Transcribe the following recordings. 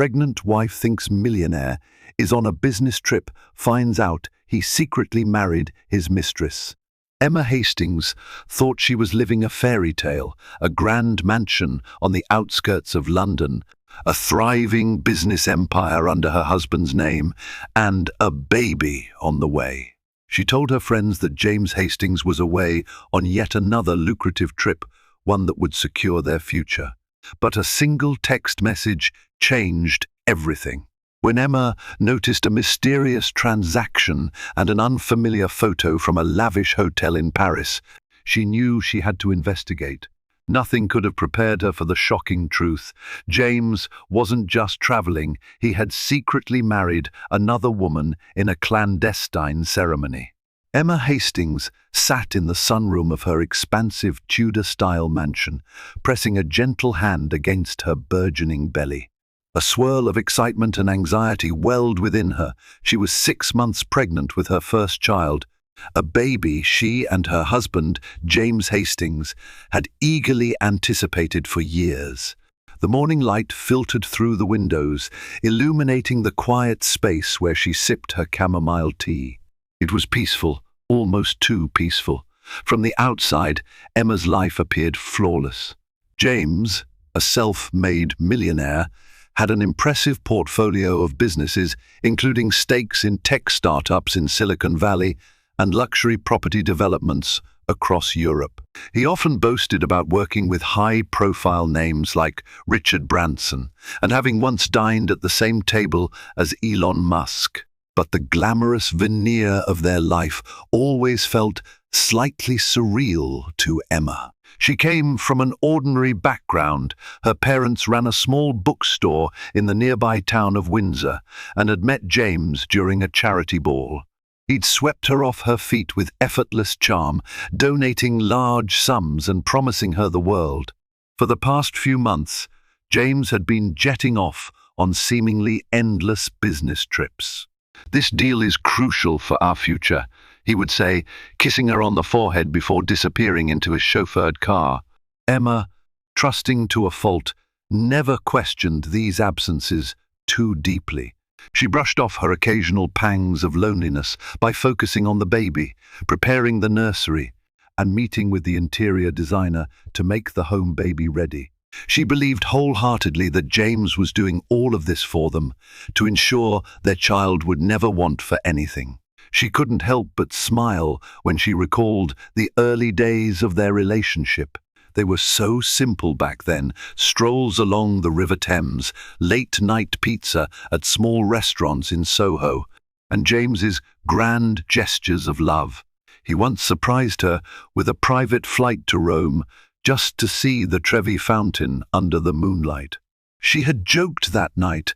pregnant wife thinks millionaire is on a business trip, finds out he secretly married his mistress. Emma Hastings thought she was living a fairy tale, a grand mansion on the outskirts of London, a thriving business empire under her husband's name, and a baby on the way. She told her friends that James Hastings was away on yet another lucrative trip, one that would secure their future. But a single text message changed everything. When Emma noticed a mysterious transaction and an unfamiliar photo from a lavish hotel in Paris, she knew she had to investigate. Nothing could have prepared her for the shocking truth. James wasn't just traveling, he had secretly married another woman in a clandestine ceremony. Emma Hastings sat in the sunroom of her expansive Tudor-style mansion, pressing a gentle hand against her burgeoning belly. A swirl of excitement and anxiety welled within her. She was 6 months pregnant with her first child, a baby she and her husband, James Hastings, had eagerly anticipated for years. The morning light filtered through the windows, illuminating the quiet space where she sipped her chamomile tea. It was peaceful, almost too peaceful. From the outside, Emma's life appeared flawless. James, a self-made millionaire, had an impressive portfolio of businesses, including stakes in tech startups in Silicon Valley and luxury property developments across Europe. He often boasted about working with high-profile names like Richard Branson and having once dined at the same table as Elon Musk. But the glamorous veneer of their life always felt slightly surreal to Emma. She came from an ordinary background. Her parents ran a small bookstore in the nearby town of Windsor and had met James during a charity ball. He'd swept her off her feet with effortless charm, donating large sums and promising her the world. For the past few months, James had been jetting off on seemingly endless business trips. "This deal is crucial for our future," he would say, kissing her on the forehead before disappearing into his chauffeured car. Emma, trusting to a fault, never questioned these absences too deeply. She brushed off her occasional pangs of loneliness by focusing on the baby, preparing the nursery, and meeting with the interior designer to make the home baby ready. She believed wholeheartedly that James was doing all of this for them, to ensure their child would never want for anything. She couldn't help but smile when she recalled the early days of their relationship. They were so simple back then: strolls along the River Thames, late-night pizza at small restaurants in Soho, and James's grand gestures of love. He once surprised her with a private flight to Rome, just to see the Trevi Fountain under the moonlight. She had joked that night,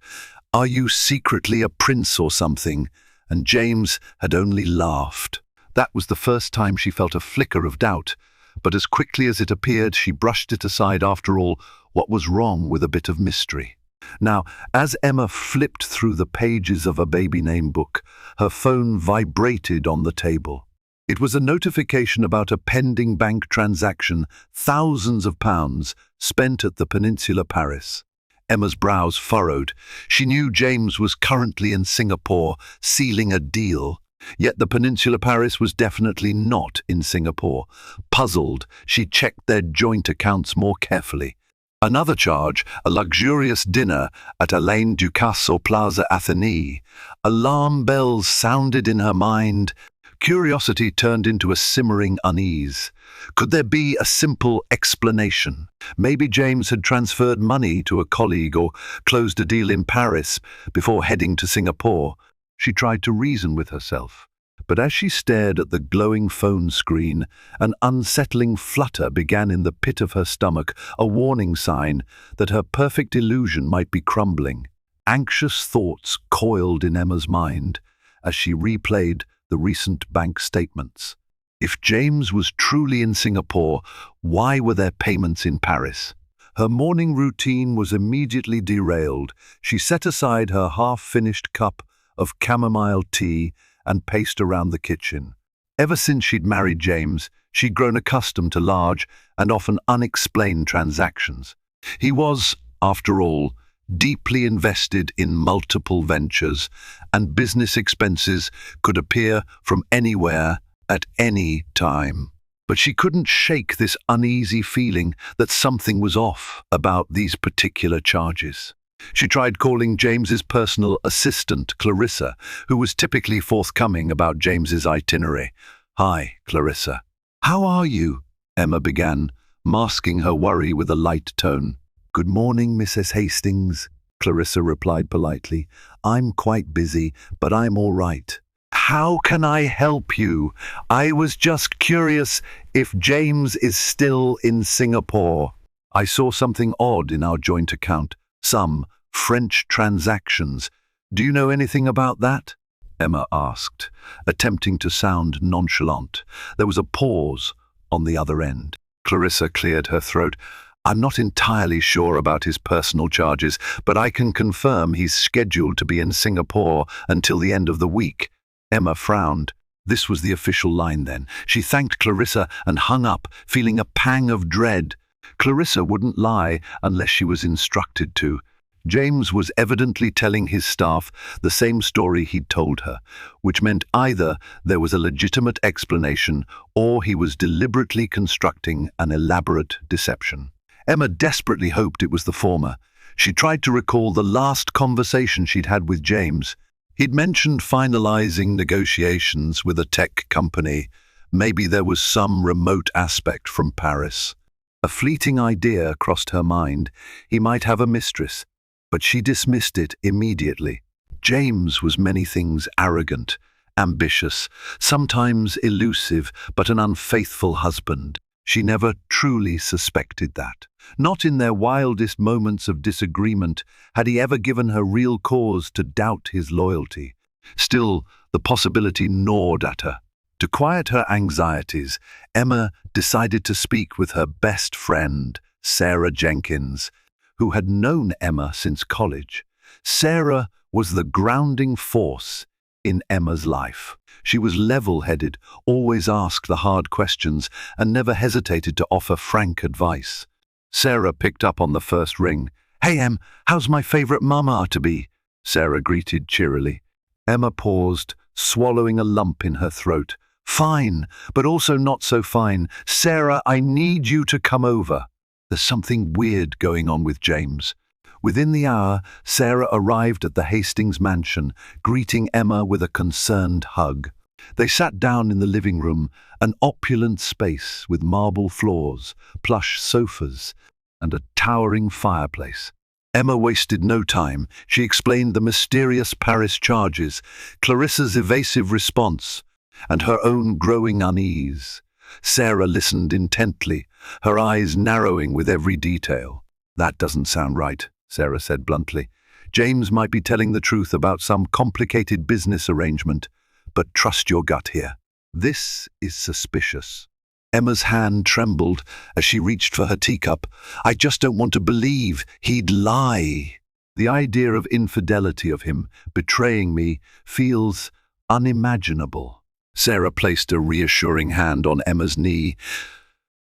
"Are you secretly a prince or something?" And James had only laughed. That was the first time she felt a flicker of doubt, but as quickly as it appeared, she brushed it aside. After all, what was wrong with a bit of mystery? Now, as Emma flipped through the pages of a baby name book, her phone vibrated on the table. It was a notification about a pending bank transaction, thousands of pounds spent at the Peninsula Paris. Emma's brows furrowed. She knew James was currently in Singapore, sealing a deal. Yet the Peninsula Paris was definitely not in Singapore. Puzzled, she checked their joint accounts more carefully. Another charge, a luxurious dinner at Alain Ducasse or Plaza Athénée. Alarm bells sounded in her mind. Curiosity turned into a simmering unease. Could there be a simple explanation? Maybe James had transferred money to a colleague or closed a deal in Paris before heading to Singapore. She tried to reason with herself, but as she stared at the glowing phone screen, an unsettling flutter began in the pit of her stomach, a warning sign that her perfect illusion might be crumbling. Anxious thoughts coiled in Emma's mind as she replayed the recent bank statements. If James was truly in Singapore, why were there payments in Paris? Her morning routine was immediately derailed. She set aside her half-finished cup of chamomile tea and paced around the kitchen. Ever since she'd married James, she'd grown accustomed to large and often unexplained transactions. He was, after all, deeply invested in multiple ventures, and business expenses could appear from anywhere at any time. But she couldn't shake this uneasy feeling that something was off about these particular charges. She tried calling James's personal assistant, Clarissa, who was typically forthcoming about James's itinerary. "Hi, Clarissa. How are you?" Emma began, masking her worry with a light tone. "Good morning, Mrs. Hastings," Clarissa replied politely. "I'm quite busy, but I'm all right." "How can I help you? I was just curious if James is still in Singapore." "I saw something odd in our joint account. Some French transactions. Do you know anything about that?" Emma asked, attempting to sound nonchalant. There was a pause on the other end. Clarissa cleared her throat. "I'm not entirely sure about his personal charges, but I can confirm he's scheduled to be in Singapore until the end of the week." Emma frowned. This was the official line then. She thanked Clarissa and hung up, feeling a pang of dread. Clarissa wouldn't lie unless she was instructed to. James was evidently telling his staff the same story he'd told her, which meant either there was a legitimate explanation or he was deliberately constructing an elaborate deception. Emma desperately hoped it was the former. She tried to recall the last conversation she'd had with James. He'd mentioned finalizing negotiations with a tech company. Maybe there was some remote aspect from Paris. A fleeting idea crossed her mind. He might have a mistress, but she dismissed it immediately. James was many things: arrogant, ambitious, sometimes elusive, but an unfaithful husband. She never truly suspected that. Not in their wildest moments of disagreement had he ever given her real cause to doubt his loyalty. Still, the possibility gnawed at her. To quiet her anxieties, Emma decided to speak with her best friend, Sarah Jenkins, who had known Emma since college. Sarah was the grounding force in Emma's life. She was level-headed, always asked the hard questions, and never hesitated to offer frank advice. Sarah picked up on the first ring. "Hey, Em, how's my favorite mama to be?" Sarah greeted cheerily. Emma paused, swallowing a lump in her throat. "Fine, but also not so fine. Sarah, I need you to come over. There's something weird going on with James." Within the hour, Sarah arrived at the Hastings mansion, greeting Emma with a concerned hug. They sat down in the living room, an opulent space with marble floors, plush sofas, and a towering fireplace. Emma wasted no time. She explained the mysterious Paris charges, Clarissa's evasive response, and her own growing unease. Sarah listened intently, her eyes narrowing with every detail. "That doesn't sound right," Sarah said bluntly. "James might be telling the truth about some complicated business arrangement, but trust your gut here. This is suspicious." Emma's hand trembled as she reached for her teacup. "I just don't want to believe he'd lie. The idea of infidelity, of him betraying me, feels unimaginable." Sarah placed a reassuring hand on Emma's knee.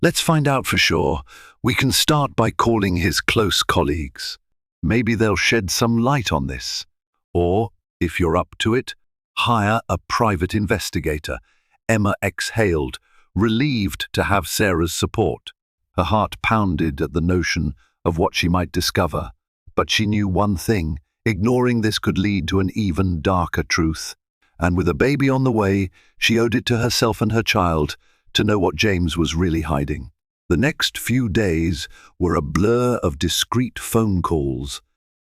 "Let's find out for sure. We can start by calling his close colleagues. Maybe they'll shed some light on this. Or, if you're up to it, hire a private investigator." Emma exhaled, relieved to have Sarah's support. Her heart pounded at the notion of what she might discover. But she knew one thing: ignoring this could lead to an even darker truth. And with a baby on the way, she owed it to herself and her child to know what James was really hiding. The next few days were a blur of discreet phone calls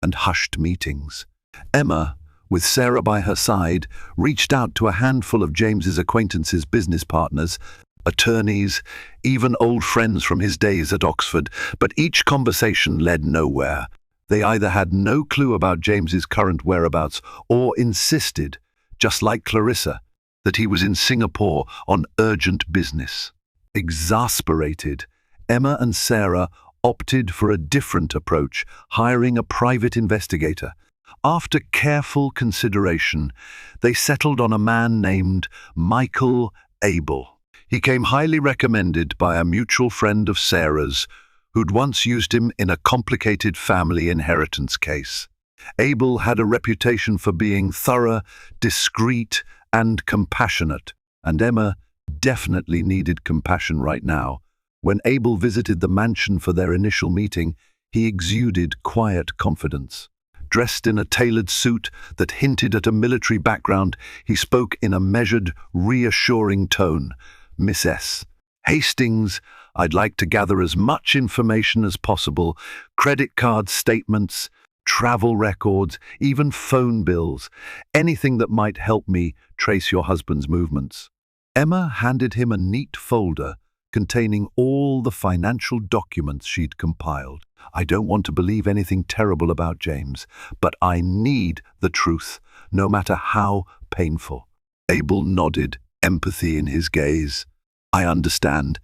and hushed meetings. Emma, with Sarah by her side, reached out to a handful of James's acquaintances, business partners, attorneys, even old friends from his days at Oxford, but each conversation led nowhere. They either had no clue about James's current whereabouts or insisted, just like Clarissa, that he was in Singapore on urgent business. Exasperated, Emma and Sarah opted for a different approach, hiring a private investigator. After careful consideration, they settled on a man named Michael Abel. He came highly recommended by a mutual friend of Sarah's, who'd once used him in a complicated family inheritance case. Abel had a reputation for being thorough, discreet, and compassionate, and Emma definitely needed compassion right now. When Abel visited the mansion for their initial meeting, he exuded quiet confidence. Dressed in a tailored suit that hinted at a military background, he spoke in a measured, reassuring tone. "Miss S. Hastings, I'd like to gather as much information as possible, credit card statements, travel records, even phone bills, anything that might help me trace your husband's movements." Emma handed him a neat folder containing all the financial documents she'd compiled. "I don't want to believe anything terrible about James, but I need the truth, no matter how painful." Abel nodded, empathy in his gaze. "I understand.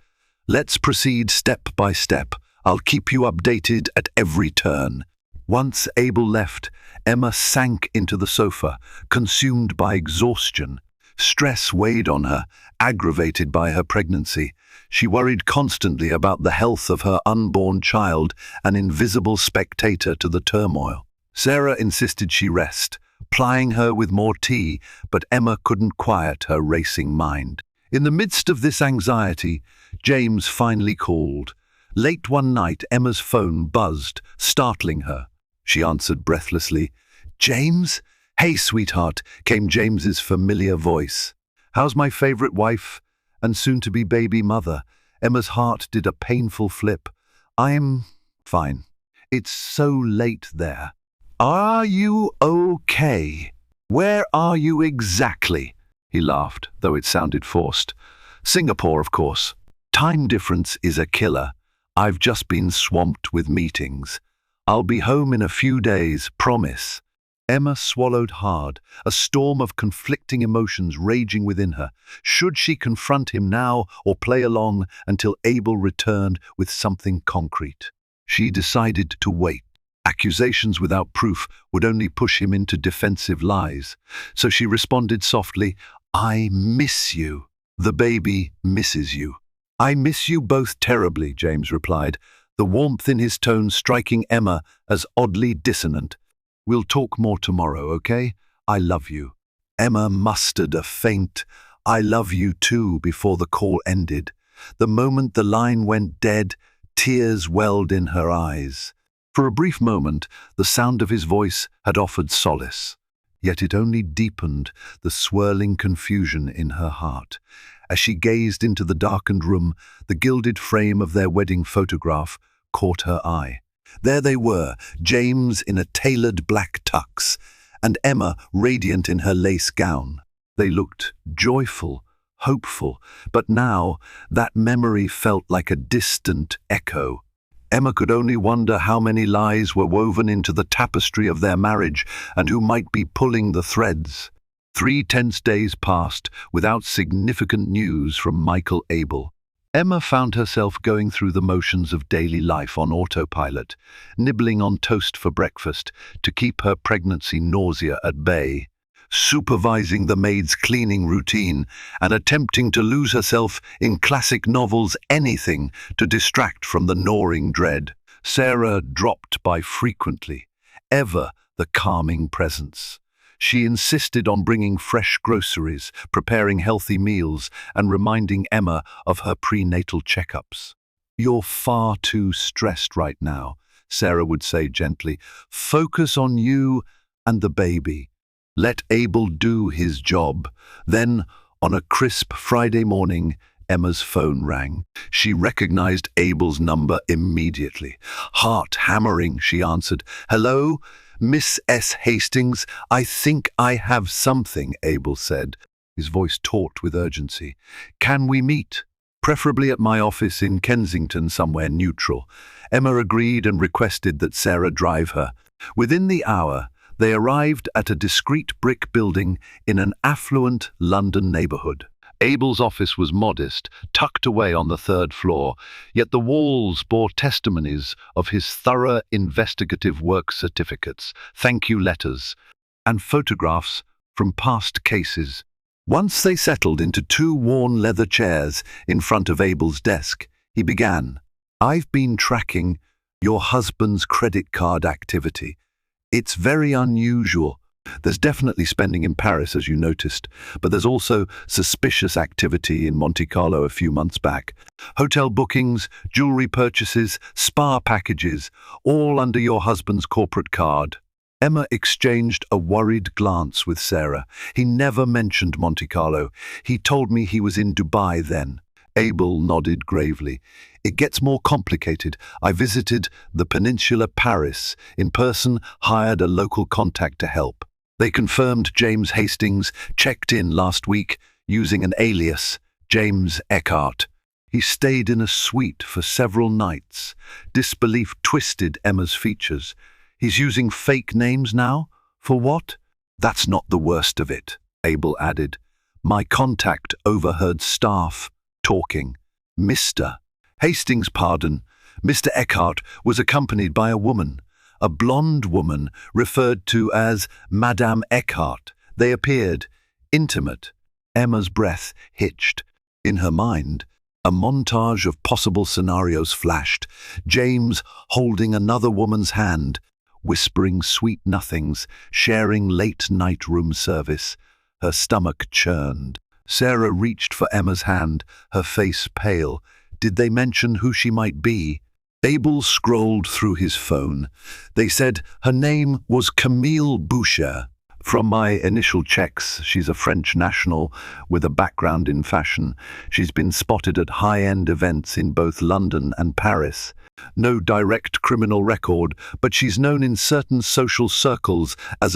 Let's proceed step by step. I'll keep you updated at every turn." Once Abel left, Emma sank into the sofa, consumed by exhaustion. Stress weighed on her, aggravated by her pregnancy. She worried constantly about the health of her unborn child, an invisible spectator to the turmoil. Sarah insisted she rest, plying her with more tea, but Emma couldn't quiet her racing mind. In the midst of this anxiety, James finally called. Late one night, Emma's phone buzzed, startling her. She answered breathlessly. "James?" "Hey, sweetheart," came James's familiar voice. "How's my favorite wife and soon-to-be baby mother?" Emma's heart did a painful flip. "I'm fine. It's so late there." "Are you okay? Where are you exactly?" He laughed, though it sounded forced. "Singapore, of course. Time difference is a killer. I've just been swamped with meetings. I'll be home in a few days, promise." Emma swallowed hard, a storm of conflicting emotions raging within her. Should she confront him now or play along until Abel returned with something concrete? She decided to wait. Accusations without proof would only push him into defensive lies. So she responded softly, "I miss you. The baby misses you." "I miss you both terribly," James replied, the warmth in his tone striking Emma as oddly dissonant. "We'll talk more tomorrow, okay? I love you." Emma mustered a faint, "I love you too," before the call ended. The moment the line went dead, tears welled in her eyes. For a brief moment, the sound of his voice had offered solace. Yet it only deepened the swirling confusion in her heart. As she gazed into the darkened room, the gilded frame of their wedding photograph caught her eye. There they were, James in a tailored black tux, and Emma radiant in her lace gown. They looked joyful, hopeful, but now that memory felt like a distant echo. Emma could only wonder how many lies were woven into the tapestry of their marriage and who might be pulling the threads. 3 tense days passed without significant news from Michael Abel. Emma found herself going through the motions of daily life on autopilot, nibbling on toast for breakfast to keep her pregnancy nausea at bay, supervising the maid's cleaning routine and attempting to lose herself in classic novels, anything to distract from the gnawing dread. Sarah dropped by frequently, ever the calming presence. She insisted on bringing fresh groceries, preparing healthy meals, and reminding Emma of her prenatal checkups. "You're far too stressed right now," Sarah would say gently. "Focus on you and the baby. Let Abel do his job." Then, on a crisp Friday morning, Emma's phone rang. She recognized Abel's number immediately. Heart hammering, she answered. "Hello? Miss S. Hastings, I think I have something," Abel said, his voice taut with urgency. "Can we meet? Preferably at my office in Kensington, somewhere neutral." Emma agreed and requested that Sarah drive her. Within the hour, they arrived at a discreet brick building in an affluent London neighborhood. Abel's office was modest, tucked away on the 3rd floor, yet the walls bore testimonies of his thorough investigative work certificates, thank you letters, and photographs from past cases. Once they settled into 2 worn leather chairs in front of Abel's desk, he began. I've been tracking your husband's credit card activity. It's very unusual. There's definitely spending in Paris, as you noticed, but there's also suspicious activity in Monte Carlo a few months back. Hotel bookings, jewelry purchases, spa packages, all under your husband's corporate card. Emma exchanged a worried glance with Sarah. He never mentioned Monte Carlo. He told me he was in Dubai then. Abel nodded gravely. It gets more complicated. I visited the Peninsula Paris in person, hired a local contact to help. They confirmed James Hastings checked in last week using an alias, James Eckhart. He stayed in a suite for several nights. Disbelief twisted Emma's features. He's using fake names now? For what? That's not the worst of it, Abel added. My contact overheard staff talking. Mr. Hastings, pardon. Mr. Eckhart was accompanied by a woman, a blonde woman referred to as Madame Eckhart. They appeared intimate. Emma's breath hitched. In her mind, a montage of possible scenarios flashed. James holding another woman's hand, whispering sweet nothings, sharing late-night room service. Her stomach churned. Sarah reached for Emma's hand, her face pale. Did they mention who she might be? Abel scrolled through his phone. They said her name was Camille Boucher. From my initial checks, she's a French national with a background in fashion. She's been spotted at high-end events in both London and Paris. No direct criminal record, but she's known in certain social circles as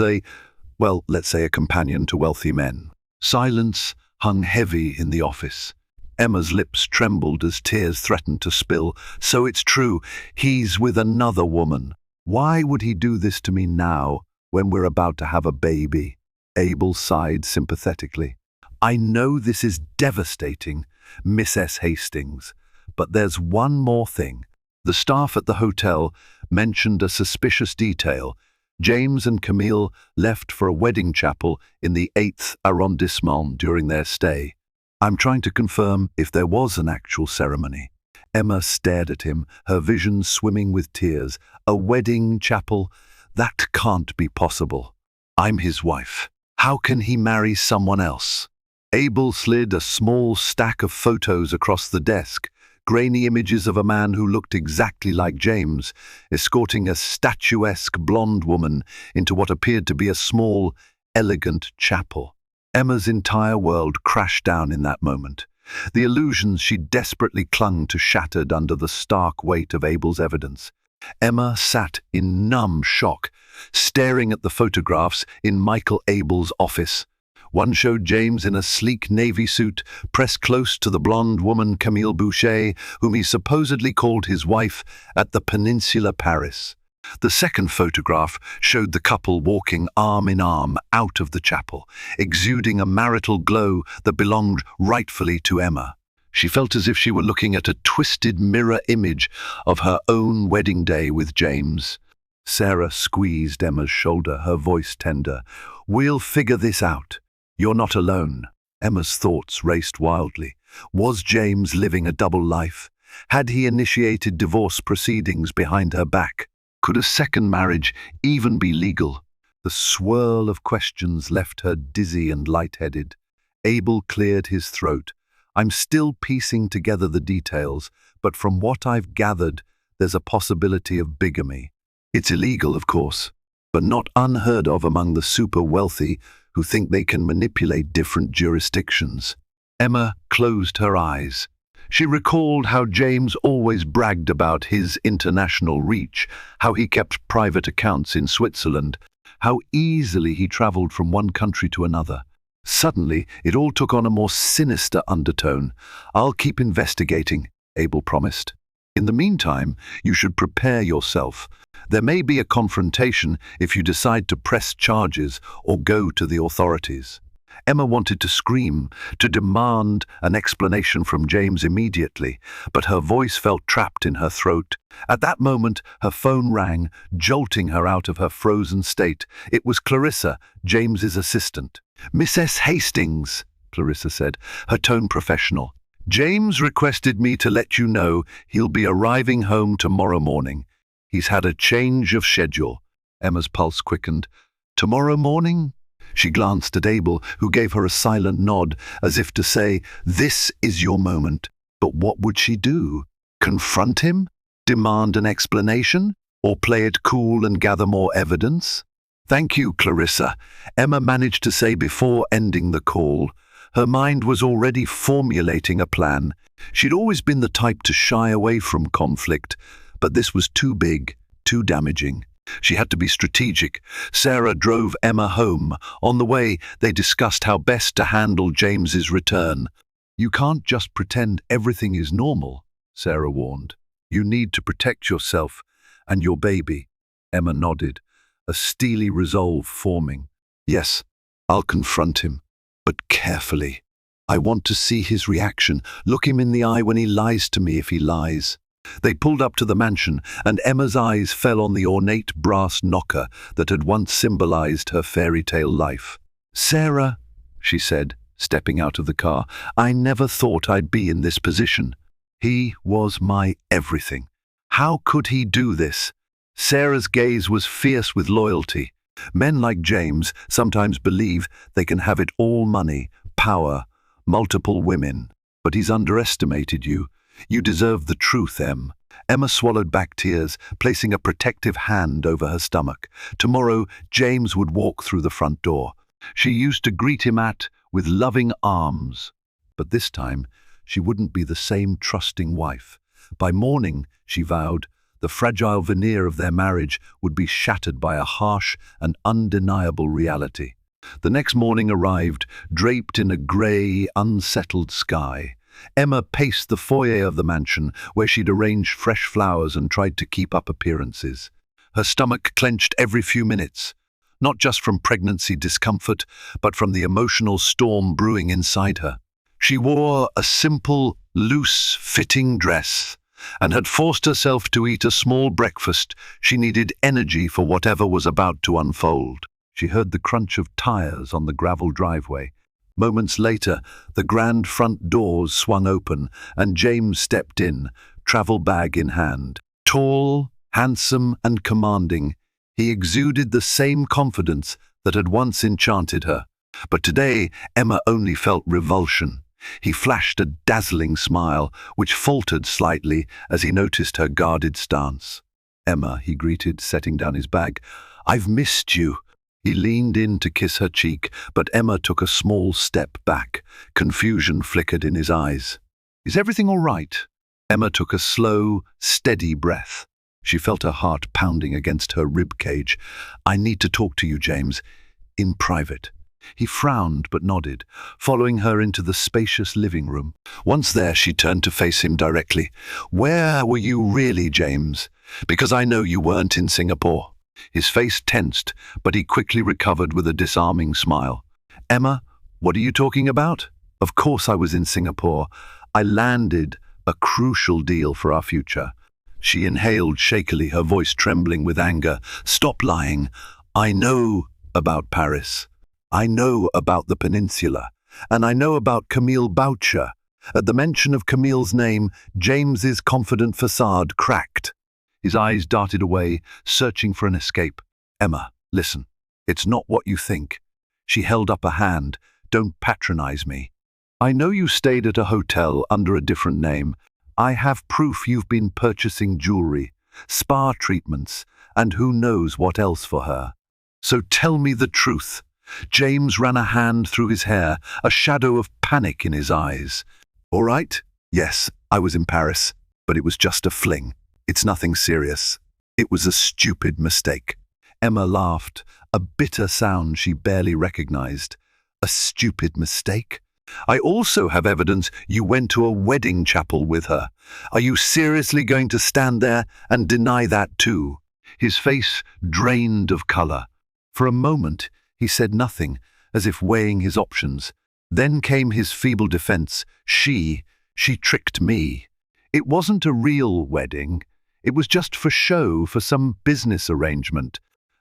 well, let's say a companion to wealthy men. Silence hung heavy in the office. Emma's lips trembled as tears threatened to spill. So it's true, he's with another woman. Why would he do this to me now, when we're about to have a baby? Abel sighed sympathetically. I know this is devastating, Miss S. Hastings, but there's one more thing. The staff at the hotel mentioned a suspicious detail. James and Camille left for a wedding chapel in the 8th arrondissement during their stay. I'm trying to confirm if there was an actual ceremony. Emma stared at him, her vision swimming with tears. A wedding chapel? That can't be possible. I'm his wife. How can he marry someone else? Abel slid a small stack of photos across the desk, grainy images of a man who looked exactly like James, escorting a statuesque blonde woman into what appeared to be a small, elegant chapel. Emma's entire world crashed down in that moment. The illusions she desperately clung to shattered under the stark weight of Abel's evidence. Emma sat in numb shock, staring at the photographs in Michael Abel's office. One showed James in a sleek navy suit, pressed close to the blonde woman Camille Boucher, whom he supposedly called his wife, at the Peninsula Paris. The second photograph showed the couple walking arm in arm out of the chapel, exuding a marital glow that belonged rightfully to Emma. She felt as if she were looking at a twisted mirror image of her own wedding day with James. Sarah squeezed Emma's shoulder, her voice tender. We'll figure this out. You're not alone. Emma's thoughts raced wildly. Was James living a double life? Had he initiated divorce proceedings behind her back? Could a second marriage even be legal? The swirl of questions left her dizzy and lightheaded. Abel cleared his throat. I'm still piecing together the details, but from what I've gathered, there's a possibility of bigamy. It's illegal, of course, but not unheard of among the super wealthy who think they can manipulate different jurisdictions. Emma closed her eyes. She recalled how James always bragged about his international reach, how he kept private accounts in Switzerland, how easily he traveled from one country to another. Suddenly, it all took on a more sinister undertone. I'll keep investigating, Abel promised. In the meantime, you should prepare yourself. There may be a confrontation if you decide to press charges or go to the authorities. Emma wanted to scream, to demand an explanation from James immediately, but her voice felt trapped in her throat. At that moment, her phone rang, jolting her out of her frozen state. It was Clarissa, James's assistant. Miss S. Hastings, Clarissa said, her tone professional. James requested me to let you know he'll be arriving home tomorrow morning. He's had a change of schedule. Emma's pulse quickened. Tomorrow morning? She glanced at Abel, who gave her a silent nod, as if to say, this is your moment. But what would she do? Confront him? Demand an explanation? Or play it cool and gather more evidence? Thank you, Clarissa, Emma managed to say before ending the call. Her mind was already formulating a plan. She'd always been the type to shy away from conflict, but this was too big, too damaging. She had to be strategic. Sarah drove Emma home. On the way, they discussed how best to handle James's return. You can't just pretend everything is normal, Sarah warned. You need to protect yourself and your baby. Emma nodded, a steely resolve forming. Yes, I'll confront him, but carefully. I want to see his reaction, look him in the eye when he lies to me if he lies. They pulled up to the mansion, and Emma's eyes fell on the ornate brass knocker that had once symbolized her fairy tale life. Sarah, she said, stepping out of the car, I never thought I'd be in this position. He was my everything. How could he do this? Sarah's gaze was fierce with loyalty. Men like James sometimes believe they can have it all: money, power, multiple women. But he's underestimated you. You deserve the truth, Em. Emma swallowed back tears, placing a protective hand over her stomach. Tomorrow, James would walk through the front door. She used to greet him with loving arms. But this time, she wouldn't be the same trusting wife. By morning, she vowed, the fragile veneer of their marriage would be shattered by a harsh and undeniable reality. The next morning arrived, draped in a grey, unsettled sky. Emma paced the foyer of the mansion, where she'd arranged fresh flowers and tried to keep up appearances. Her stomach clenched every few minutes, not just from pregnancy discomfort, but from the emotional storm brewing inside her. She wore a simple, loose-fitting dress, and had forced herself to eat a small breakfast. She needed energy for whatever was about to unfold. She heard the crunch of tires on the gravel driveway. Moments later, the grand front doors swung open, and James stepped in, travel bag in hand. Tall, handsome, and commanding, he exuded the same confidence that had once enchanted her. But today, Emma only felt revulsion. He flashed a dazzling smile, which faltered slightly as he noticed her guarded stance. Emma, he greeted, setting down his bag. I've missed you. He leaned in to kiss her cheek, but Emma took a small step back. Confusion flickered in his eyes. Is everything all right? Emma took a slow, steady breath. She felt her heart pounding against her rib cage. I need to talk to you, James, in private. He frowned but nodded, following her into the spacious living room. Once there, she turned to face him directly. Where were you really, James? Because I know you weren't in Singapore. His face tensed, but he quickly recovered with a disarming smile. Emma, what are you talking about? Of course I was in Singapore. I landed a crucial deal for our future. She inhaled shakily, her voice trembling with anger. Stop lying. I know about Paris. I know about the peninsula. And I know about Camille Boucher. At the mention of Camille's name, James's confident facade cracked. His eyes darted away, searching for an escape. Emma, listen. It's not what you think. She held up a hand. Don't patronize me. I know you stayed at a hotel under a different name. I have proof you've been purchasing jewelry, spa treatments, and who knows what else for her. So tell me the truth. James ran a hand through his hair, a shadow of panic in his eyes. All right? Yes, I was in Paris, but it was just a fling. It's nothing serious. It was a stupid mistake. Emma laughed, a bitter sound she barely recognized. A stupid mistake? I also have evidence you went to a wedding chapel with her. Are you seriously going to stand there and deny that too? His face drained of color. For a moment, he said nothing, as if weighing his options. Then came his feeble defense. She tricked me. It wasn't a real wedding. It was just for show, for some business arrangement.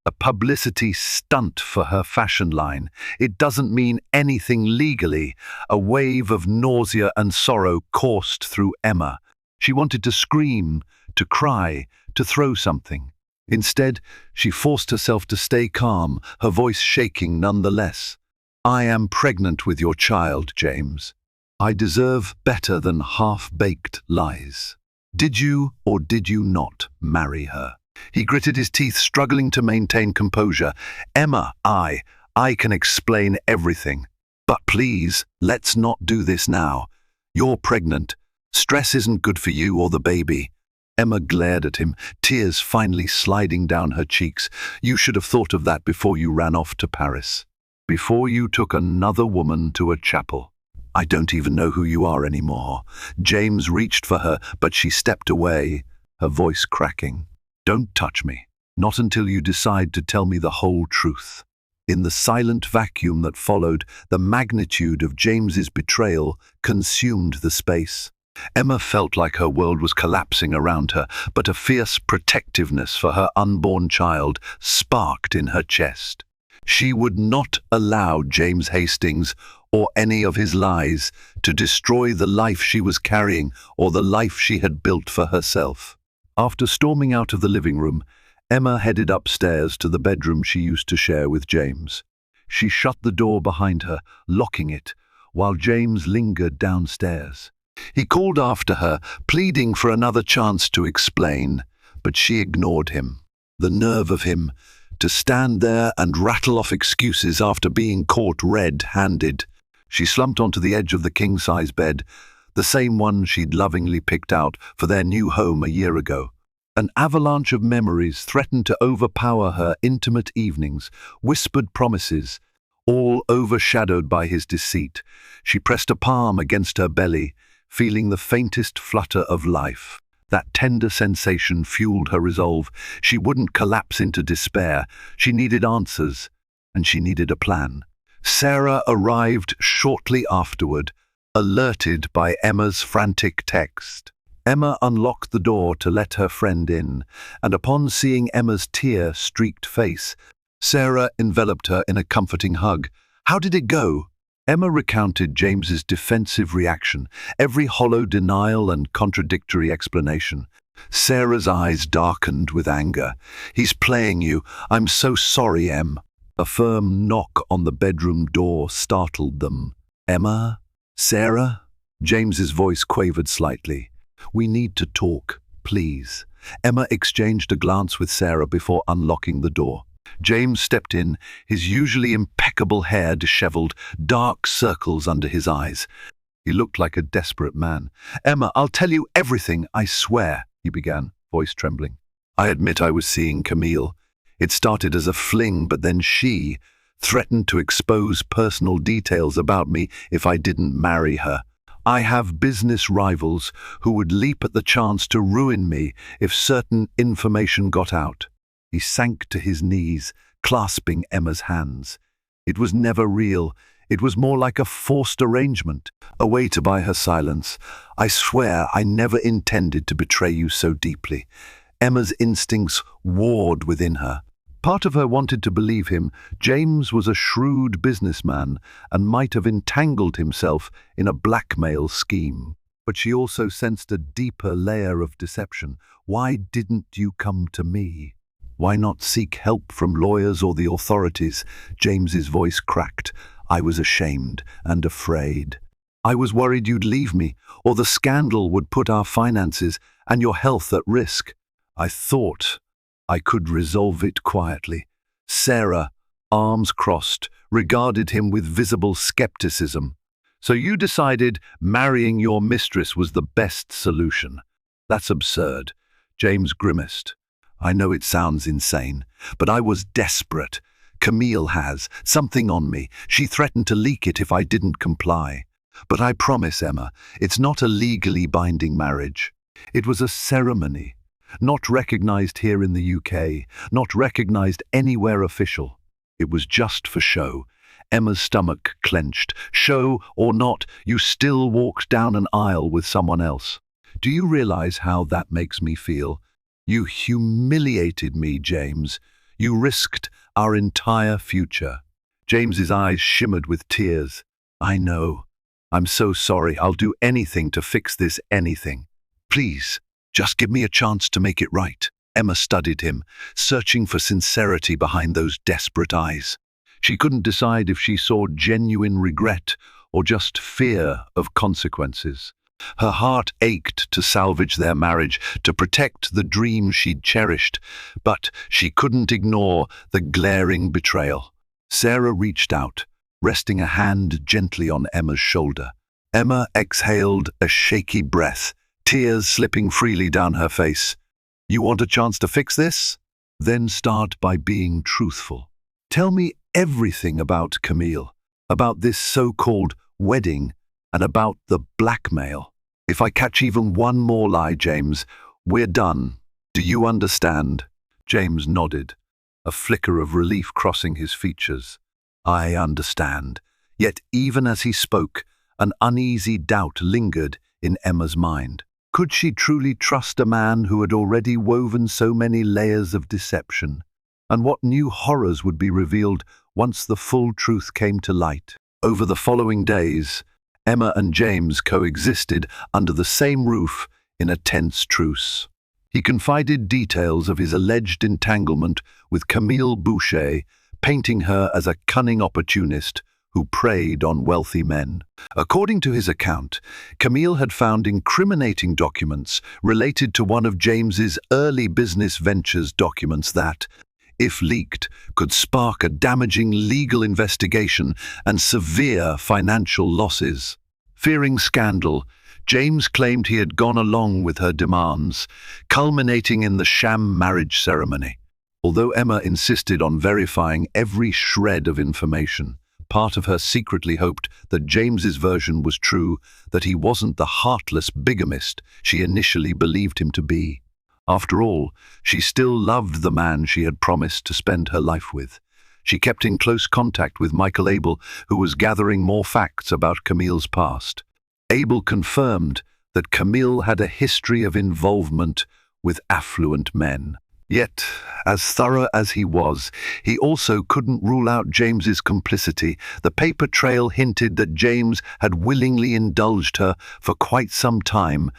a publicity stunt for her fashion line. It doesn't mean anything legally. A wave of nausea and sorrow coursed through Emma. She wanted to scream, to cry, to throw something. Instead, she forced herself to stay calm, her voice shaking nonetheless. "I am pregnant with your child, James. I deserve better than half-baked lies. Did you or did you not marry her?" He gritted his teeth, struggling to maintain composure. "Emma, I can explain everything. But please, let's not do this now. You're pregnant. Stress isn't good for you or the baby." Emma glared at him, tears finally sliding down her cheeks. "You should have thought of that before you ran off to Paris. Before you took another woman to a chapel. I don't even know who you are anymore." James reached for her, but she stepped away, her voice cracking. "Don't touch me. Not until you decide to tell me the whole truth." In the silent vacuum that followed, the magnitude of James's betrayal consumed the space. Emma felt like her world was collapsing around her, but a fierce protectiveness for her unborn child sparked in her chest. She would not allow James Hastings or any of his lies to destroy the life she was carrying or the life she had built for herself. After storming out of the living room, Emma headed upstairs to the bedroom she used to share with James. She shut the door behind her, locking it, while James lingered downstairs. He called after her, pleading for another chance to explain, but she ignored him. The nerve of him, to stand there and rattle off excuses after being caught red-handed. She slumped onto the edge of the king-size bed, the same one she'd lovingly picked out for their new home a year ago. An avalanche of memories threatened to overpower her intimate evenings, whispered promises, all overshadowed by his deceit. She pressed a palm against her belly, feeling the faintest flutter of life. That tender sensation fueled her resolve. She wouldn't collapse into despair. She needed answers, and she needed a plan. Sarah arrived shortly afterward, alerted by Emma's frantic text. Emma unlocked the door to let her friend in, and upon seeing Emma's tear-streaked face, Sarah enveloped her in a comforting hug. "How did it go?" Emma recounted James's defensive reaction, every hollow denial and contradictory explanation. Sarah's eyes darkened with anger. "He's playing you. I'm so sorry, Em." A firm knock on the bedroom door startled them. "Emma? Sarah?" James's voice quavered slightly. "We need to talk, please." Emma exchanged a glance with Sarah before unlocking the door. James stepped in, his usually impeccable hair disheveled, dark circles under his eyes. He looked like a desperate man. "Emma, I'll tell you everything, I swear," he began, voice trembling. "I admit I was seeing Camille. It started as a fling, but then she threatened to expose personal details about me if I didn't marry her. I have business rivals who would leap at the chance to ruin me if certain information got out." He sank to his knees, clasping Emma's hands. "It was never real. It was more like a forced arrangement, a way to buy her silence. I swear I never intended to betray you so deeply." Emma's instincts warred within her. Part of her wanted to believe him. James was a shrewd businessman and might have entangled himself in a blackmail scheme. But she also sensed a deeper layer of deception. "Why didn't you come to me? Why not seek help from lawyers or the authorities?" James's voice cracked. "I was ashamed and afraid. I was worried you'd leave me, or the scandal would put our finances and your health at risk. I thought I could resolve it quietly." Sarah, arms crossed, regarded him with visible skepticism. "So you decided marrying your mistress was the best solution? That's absurd." James grimaced. "I know it sounds insane, but I was desperate. Camille has something on me. She threatened to leak it if I didn't comply. But I promise, Emma, it's not a legally binding marriage. It was a ceremony, not recognized here in the UK, not recognized anywhere official. It was just for show." Emma's stomach clenched. "Show or not, you still walked down an aisle with someone else. Do you realize how that makes me feel? You humiliated me, James. You risked our entire future." James's eyes shimmered with tears. "I know. I'm so sorry. I'll do anything to fix this, anything. Please, just give me a chance to make it right." Emma studied him, searching for sincerity behind those desperate eyes. She couldn't decide if she saw genuine regret or just fear of consequences. Her heart ached to salvage their marriage, to protect the dream she'd cherished, but she couldn't ignore the glaring betrayal. Sarah reached out, resting a hand gently on Emma's shoulder. Emma exhaled a shaky breath, tears slipping freely down her face. "You want a chance to fix this? Then start by being truthful. Tell me everything about Camille, about this so-called wedding, and about the blackmail. If I catch even one more lie, James, we're done. Do you understand?" James nodded, a flicker of relief crossing his features. "I understand." Yet even as he spoke, an uneasy doubt lingered in Emma's mind. Could she truly trust a man who had already woven so many layers of deception? And what new horrors would be revealed once the full truth came to light? Over the following days, Emma and James coexisted under the same roof in a tense truce. He confided details of his alleged entanglement with Camille Boucher, painting her as a cunning opportunist who preyed on wealthy men. According to his account, Camille had found incriminating documents related to one of James's early business ventures, documents that, if leaked, could spark a damaging legal investigation and severe financial losses. Fearing scandal, James claimed he had gone along with her demands, culminating in the sham marriage ceremony. Although Emma insisted on verifying every shred of information, part of her secretly hoped that James's version was true, that he wasn't the heartless bigamist she initially believed him to be. After all, she still loved the man she had promised to spend her life with. She kept in close contact with Michael Abel, who was gathering more facts about Camille's past. Abel confirmed that Camille had a history of involvement with affluent men. Yet, as thorough as he was, he also couldn't rule out James's complicity. The paper trail hinted that James had willingly indulged her for quite some time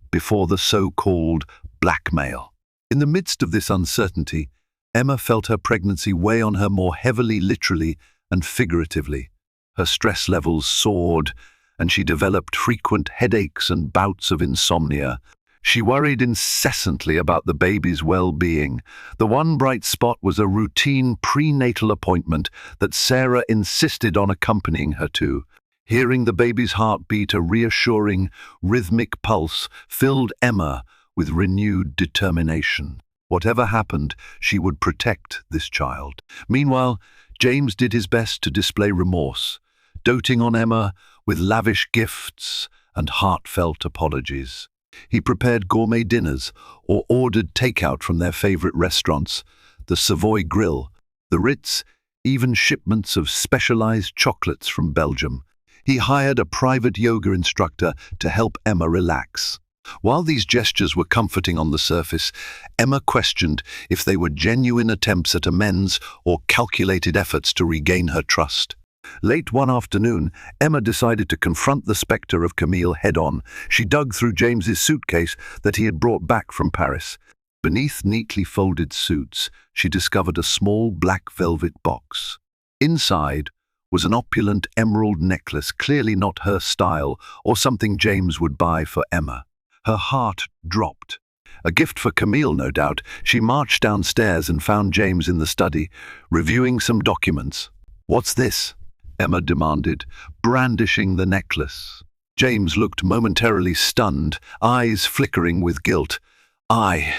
before the so-called blackmail. In the midst of this uncertainty, Emma felt her pregnancy weigh on her more heavily literally and figuratively. Her stress levels soared, and she developed frequent headaches and bouts of insomnia. She worried incessantly about the baby's well-being. The one bright spot was a routine prenatal appointment that Sarah insisted on accompanying her to. Hearing the baby's heartbeat, a reassuring, rhythmic pulse, filled Emma with renewed determination. Whatever happened, she would protect this child. Meanwhile, James did his best to display remorse, doting on Emma with lavish gifts and heartfelt apologies. He prepared gourmet dinners or ordered takeout from their favorite restaurants, the Savoy Grill, the Ritz, even shipments of specialized chocolates from Belgium. He hired a private yoga instructor to help Emma relax. While these gestures were comforting on the surface, Emma questioned if they were genuine attempts at amends or calculated efforts to regain her trust. Late one afternoon, Emma decided to confront the specter of Camille head-on. She dug through James's suitcase that he had brought back from Paris. Beneath neatly folded suits, she discovered a small black velvet box. Inside was an opulent emerald necklace, clearly not her style or something James would buy for Emma. Her heart dropped. A gift for Camille, no doubt. She marched downstairs and found James in the study, reviewing some documents. "What's this?" Emma demanded, brandishing the necklace. James looked momentarily stunned, eyes flickering with guilt. I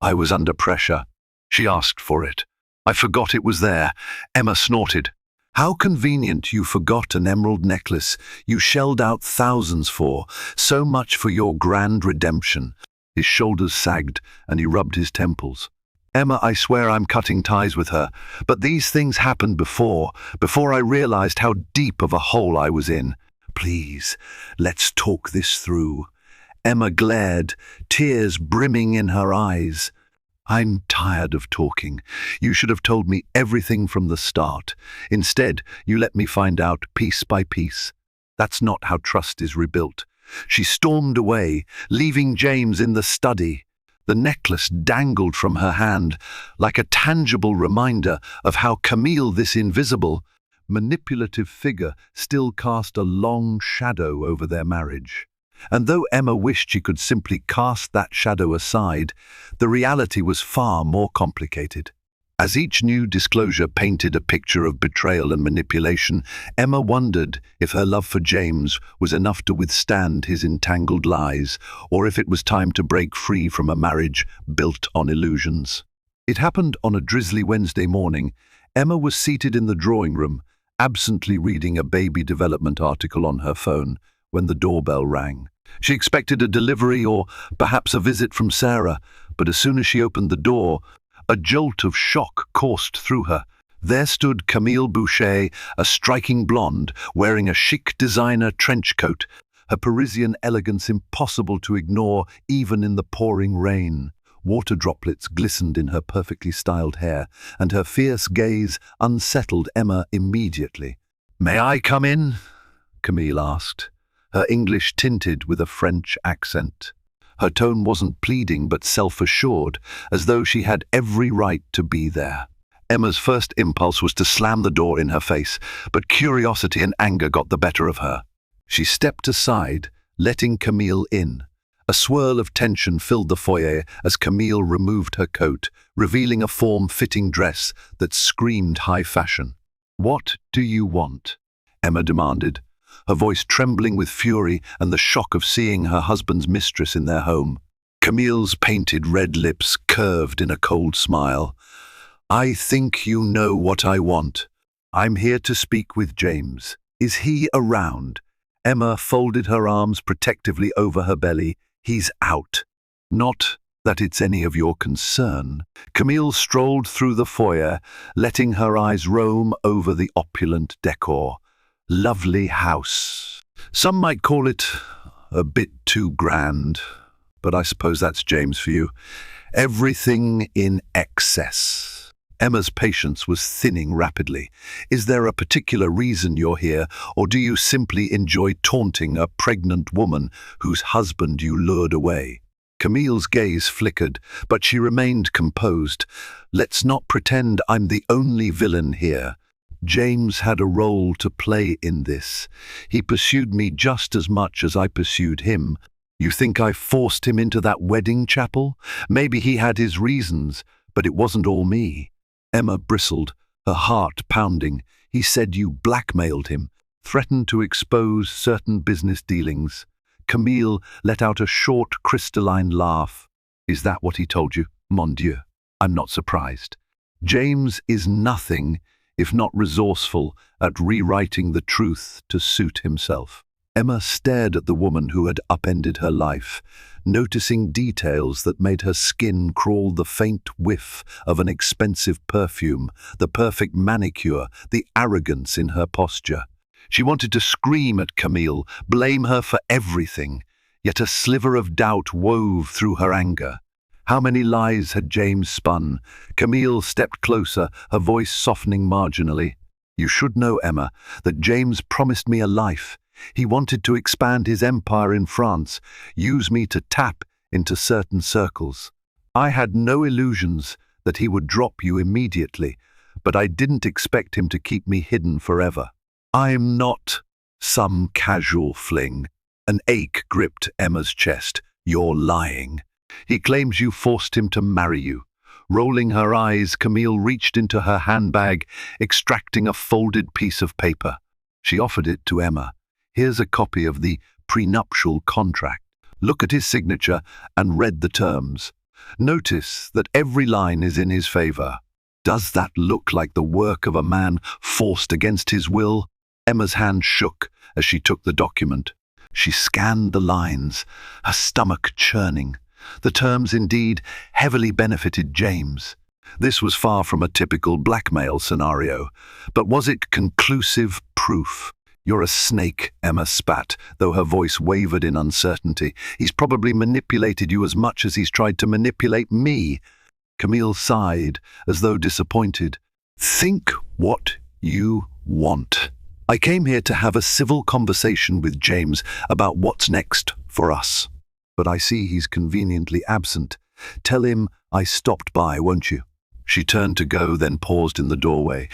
was under pressure. She asked for it. I forgot it was there." Emma snorted. "How convenient you forgot an emerald necklace you shelled out thousands for. So much for your grand redemption." His shoulders sagged and he rubbed his temples. "Emma, I swear I'm cutting ties with her, but these things happened before I realized how deep of a hole I was in. Please, let's talk this through." Emma glared, tears brimming in her eyes. I'm tired of talking. You should have told me everything from the start. Instead, you let me find out piece by piece. That's not how trust is rebuilt. She stormed away, leaving James in the study. The necklace dangled from her hand, like a tangible reminder of how Camille, this invisible, manipulative figure, still cast a long shadow over their marriage. And though Emma wished she could simply cast that shadow aside, the reality was far more complicated. As each new disclosure painted a picture of betrayal and manipulation, Emma wondered if her love for James was enough to withstand his entangled lies, or if it was time to break free from a marriage built on illusions. It happened on a drizzly Wednesday morning. Emma was seated in the drawing room, absently reading a baby development article on her phone, when the doorbell rang. She expected a delivery or perhaps a visit from Sarah, but as soon as she opened the door, a jolt of shock coursed through her. There stood Camille Boucher, a striking blonde, wearing a chic designer trench coat, her Parisian elegance impossible to ignore even in the pouring rain. Water droplets glistened in her perfectly styled hair, and her fierce gaze unsettled Emma immediately. "May I come in?" Camille asked, her English tinted with a French accent. Her tone wasn't pleading but self-assured, as though she had every right to be there. Emma's first impulse was to slam the door in her face, but curiosity and anger got the better of her. She stepped aside, letting Camille in. A swirl of tension filled the foyer as Camille removed her coat, revealing a form-fitting dress that screamed high fashion. "What do you want?" Emma demanded, her voice trembling with fury and the shock of seeing her husband's mistress in their home. Camille's painted red lips curved in a cold smile. "I think you know what I want. I'm here to speak with James. Is he around?" Emma folded her arms protectively over her belly. "He's out." "Not that it's any of your concern." Camille strolled through the foyer, letting her eyes roam over the opulent decor. Lovely house. Some might call it a bit too grand, but I suppose that's James for you. Everything in excess. Emma's patience was thinning rapidly. "Is there a particular reason you're here, or do you simply enjoy taunting a pregnant woman whose husband you lured away?" Camille's gaze flickered, but she remained composed. "Let's not pretend I'm the only villain here. James had a role to play in this. He pursued me just as much as I pursued him. You think I forced him into that wedding chapel? Maybe he had his reasons, but it wasn't all me." Emma bristled, her heart pounding. "He said you blackmailed him, threatened to expose certain business dealings." Camille let out a short, crystalline laugh. "Is that what he told you? Mon Dieu, I'm not surprised. James is nothing if not resourceful at rewriting the truth to suit himself." Emma stared at the woman who had upended her life, noticing details that made her skin crawl: the faint whiff of an expensive perfume, the perfect manicure, the arrogance in her posture. She wanted to scream at Camille, blame her for everything, yet a sliver of doubt wove through her anger. How many lies had James spun? Camille stepped closer, her voice softening marginally. "You should know, Emma, that James promised me a life. He wanted to expand his empire in France, use me to tap into certain circles. I had no illusions that he would drop you immediately, but I didn't expect him to keep me hidden forever. I'm not some casual fling." An ache gripped Emma's chest. "You're lying. He claims you forced him to marry you." Rolling her eyes, Camille reached into her handbag, extracting a folded piece of paper. She offered it to Emma. "Here's a copy of the prenuptial contract. Look at his signature and read the terms. Notice that every line is in his favor. Does that look like the work of a man forced against his will?" Emma's hand shook as she took the document. She scanned the lines, her stomach churning. The terms indeed heavily benefited James. This was far from a typical blackmail scenario, but was it conclusive proof? "You're a snake," Emma spat, though her voice wavered in uncertainty. "He's probably manipulated you as much as he's tried to manipulate me." Camille sighed, as though disappointed. Think what you want. I came here to have a civil conversation with James about what's next for us. But I see he's conveniently absent. Tell him I stopped by, won't you? She turned to go, then paused in the doorway.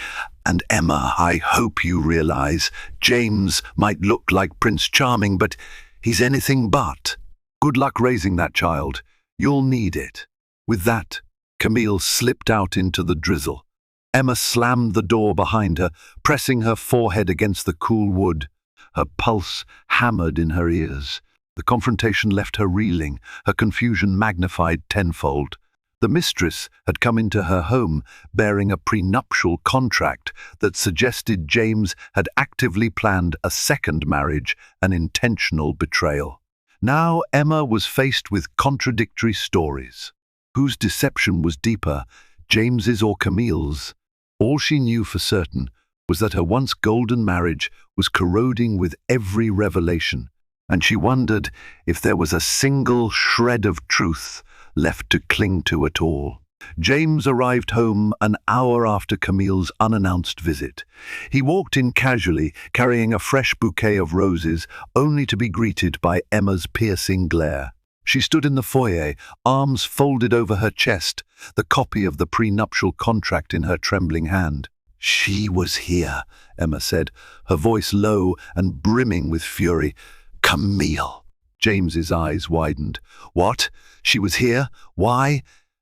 And Emma, I hope you realize James might look like Prince Charming, but he's anything but. Good luck raising that child. You'll need it. With that, Camille slipped out into the drizzle. Emma slammed the door behind her, pressing her forehead against the cool wood. Her pulse hammered in her ears. The confrontation left her reeling, her confusion magnified tenfold. The mistress had come into her home bearing a prenuptial contract that suggested James had actively planned a second marriage, an intentional betrayal. Now Emma was faced with contradictory stories. Whose deception was deeper, James's or Camille's? All she knew for certain was that her once golden marriage was corroding with every revelation, and she wondered if there was a single shred of truth left to cling to at all. James arrived home an hour after Camille's unannounced visit. He walked in casually, carrying a fresh bouquet of roses, only to be greeted by Emma's piercing glare. She stood in the foyer, arms folded over her chest, the copy of the prenuptial contract in her trembling hand. She was here, Emma said, her voice low and brimming with fury. Camille. James's eyes widened. What? She was here? Why?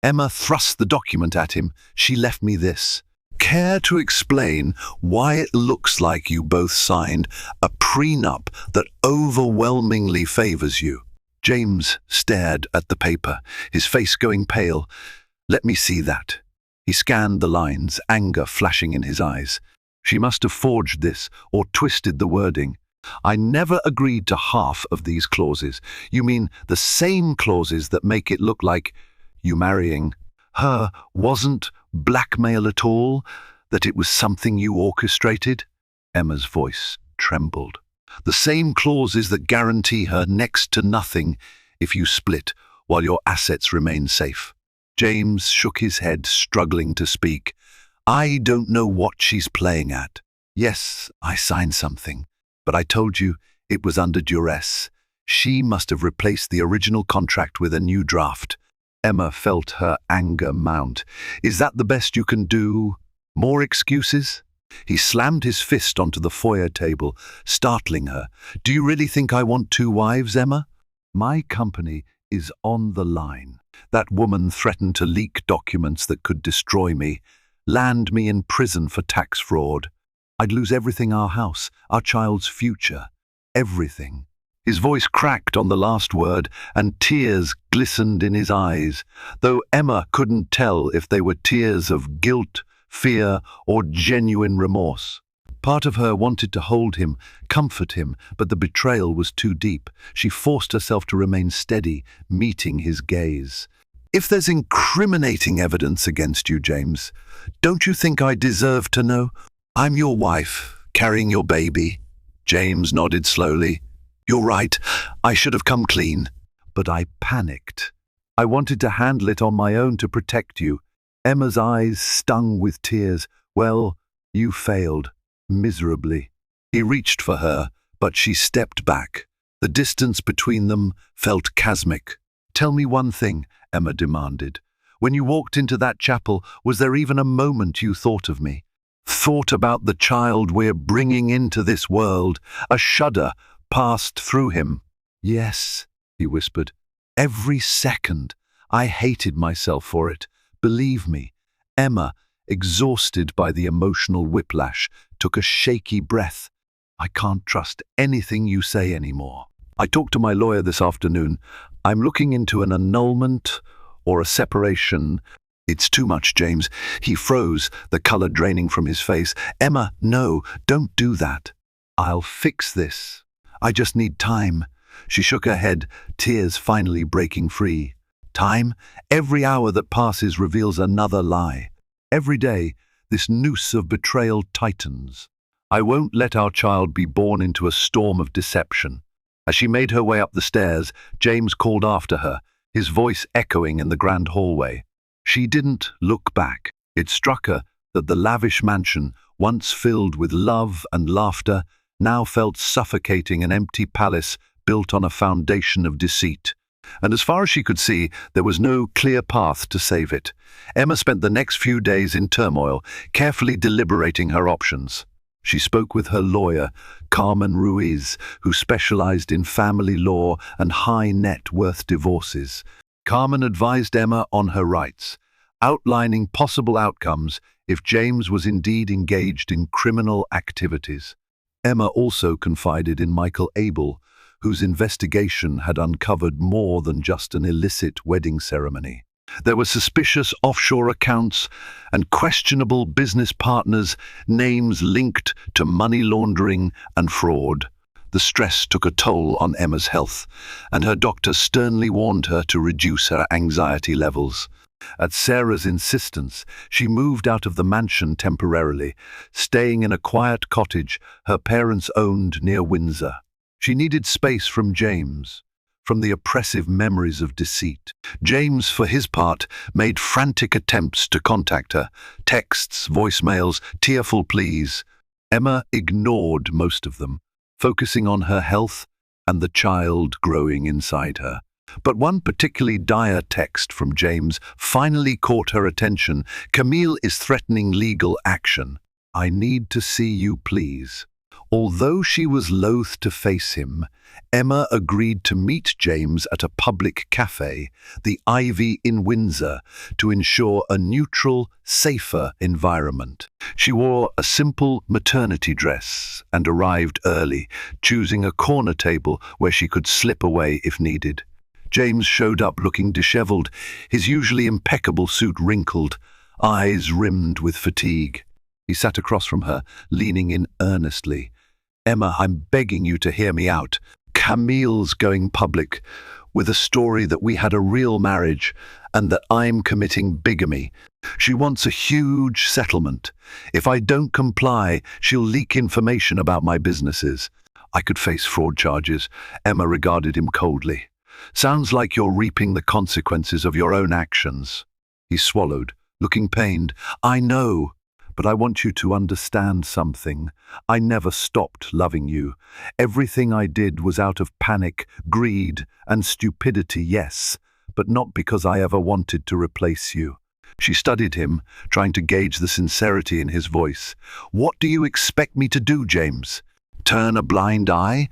Emma thrust the document at him. She left me this. Care to explain why it looks like you both signed a prenup that overwhelmingly favors you? James stared at the paper, his face going pale. Let me see that. He scanned the lines, anger flashing in his eyes. She must have forged this or twisted the wording. I never agreed to half of these clauses. You mean the same clauses that make it look like you marrying her wasn't blackmail at all, that it was something you orchestrated? Emma's voice trembled. The same clauses that guarantee her next to nothing if you split while your assets remain safe. James shook his head, struggling to speak. I don't know what she's playing at. Yes, I signed something, but I told you it was under duress. She must have replaced the original contract with a new draft. Emma felt her anger mount. Is that the best you can do? More excuses? He slammed his fist onto the foyer table, startling her. Do you really think I want two wives, Emma? My company is on the line. That woman threatened to leak documents that could destroy me, land me in prison for tax fraud. I'd lose everything, our house, our child's future, everything. His voice cracked on the last word, and tears glistened in his eyes, though Emma couldn't tell if they were tears of guilt, fear, or genuine remorse. Part of her wanted to hold him, comfort him, but the betrayal was too deep. She forced herself to remain steady, meeting his gaze. If there's incriminating evidence against you, James, don't you think I deserve to know? I'm your wife, carrying your baby. James nodded slowly. You're right, I should have come clean. But I panicked. I wanted to handle it on my own to protect you. Emma's eyes stung with tears. Well, you failed, miserably. He reached for her, but she stepped back. The distance between them felt chasmic. Tell me one thing, Emma demanded. When you walked into that chapel, was there even a moment you thought of me? Thought about the child we're bringing into this world? A shudder passed through him. Yes, he whispered. Every second. I hated myself for it. Believe me. Emma, exhausted by the emotional whiplash, took a shaky breath. I can't trust anything you say anymore. I talked to my lawyer this afternoon. I'm looking into an annulment or a separation. It's too much, James. He froze, the color draining from his face. Emma, no, don't do that. I'll fix this. I just need time. She shook her head, tears finally breaking free. Time? Every hour that passes reveals another lie. Every day, this noose of betrayal tightens. I won't let our child be born into a storm of deception. As she made her way up the stairs, James called after her, his voice echoing in the grand hallway. She didn't look back. It struck her that the lavish mansion, once filled with love and laughter, now felt suffocating, an empty palace built on a foundation of deceit. And as far as she could see, there was no clear path to save it. Emma spent the next few days in turmoil, carefully deliberating her options. She spoke with her lawyer, Carmen Ruiz, who specialized in family law and high net worth divorces. Carmen advised Emma on her rights, outlining possible outcomes if James was indeed engaged in criminal activities. Emma also confided in Michael Abel, whose investigation had uncovered more than just an illicit wedding ceremony. There were suspicious offshore accounts and questionable business partners, names linked to money laundering and fraud. The stress took a toll on Emma's health, and her doctor sternly warned her to reduce her anxiety levels. At Sarah's insistence, she moved out of the mansion temporarily, staying in a quiet cottage her parents owned near Windsor. She needed space from James, from the oppressive memories of deceit. James, for his part, made frantic attempts to contact her, texts, voicemails, tearful pleas. Emma ignored most of them, focusing on her health and the child growing inside her. But one particularly dire text from James finally caught her attention. "Camille is threatening legal action. I need to see you, please." Although she was loath to face him, Emma agreed to meet James at a public cafe, the Ivy in Windsor, to ensure a neutral, safer environment. She wore a simple maternity dress and arrived early, choosing a corner table where she could slip away if needed. James showed up looking disheveled, his usually impeccable suit wrinkled, eyes rimmed with fatigue. He sat across from her, leaning in earnestly. "Emma, I'm begging you to hear me out. Camille's going public with a story that we had a real marriage and that I'm committing bigamy. She wants a huge settlement. If I don't comply, she'll leak information about my businesses. I could face fraud charges." Emma regarded him coldly. "Sounds like you're reaping the consequences of your own actions." He swallowed, looking pained. "I know. But I want you to understand something. I never stopped loving you. Everything I did was out of panic, greed, and stupidity, yes, but not because I ever wanted to replace you." She studied him, trying to gauge the sincerity in his voice. "What do you expect me to do, James? Turn a blind eye?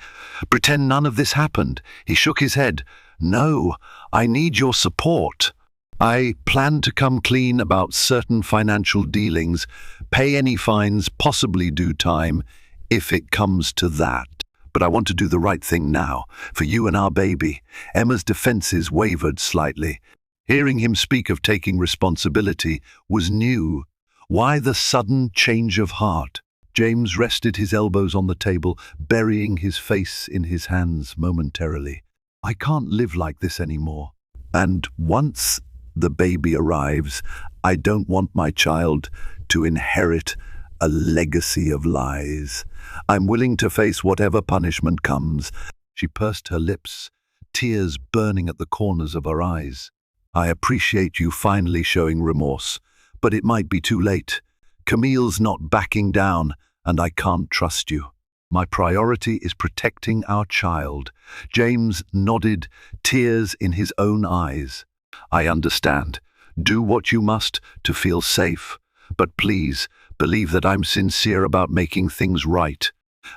Pretend none of this happened?" He shook his head. "No, I need your support. I plan to come clean about certain financial dealings, pay any fines, possibly do time, if it comes to that. But I want to do the right thing now, for you and our baby." Emma's defenses wavered slightly. Hearing him speak of taking responsibility was new. Why the sudden change of heart? James rested his elbows on the table, burying his face in his hands momentarily. "I can't live like this anymore. And once the baby arrives, I don't want my child to inherit a legacy of lies. I'm willing to face whatever punishment comes." She pursed her lips, tears burning at the corners of her eyes. "I appreciate you finally showing remorse, but it might be too late. Camille's not backing down, and I can't trust you. My priority is protecting our child." James nodded, tears in his own eyes. "I understand. Do what you must to feel safe. But please, believe that I'm sincere about making things right."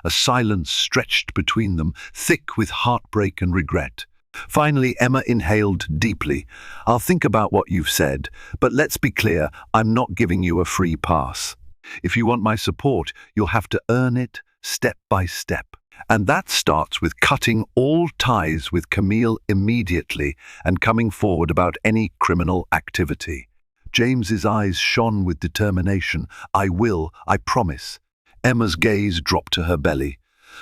A silence stretched between them, thick with heartbreak and regret. Finally, Emma inhaled deeply. "I'll think about what you've said, but let's be clear, I'm not giving you a free pass. If you want my support, you'll have to earn it step by step. And that starts with cutting all ties with Camille immediately and coming forward about any criminal activity." James's eyes shone with determination. "I will, I promise." Emma's gaze dropped to her belly.